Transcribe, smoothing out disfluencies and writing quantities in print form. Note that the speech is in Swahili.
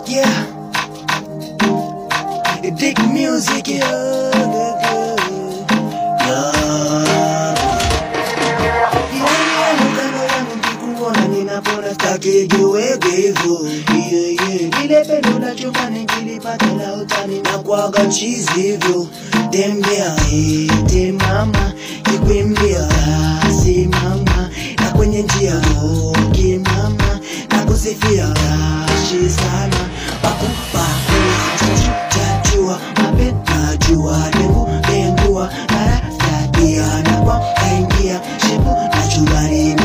Yeah, dig music, yeah. Ninapona staki jiwege hivyo. Ile pendo la chumbani nilipata la utani na kuaga chizi hivyo. Tembea ete mama, kikuimbia simama, na kwenye njia roki mama, na kusifia rashi sana. Wakupa chachua, mapeta jua, dengua, narasta dia, na kwa kaingia, shibu na chulari.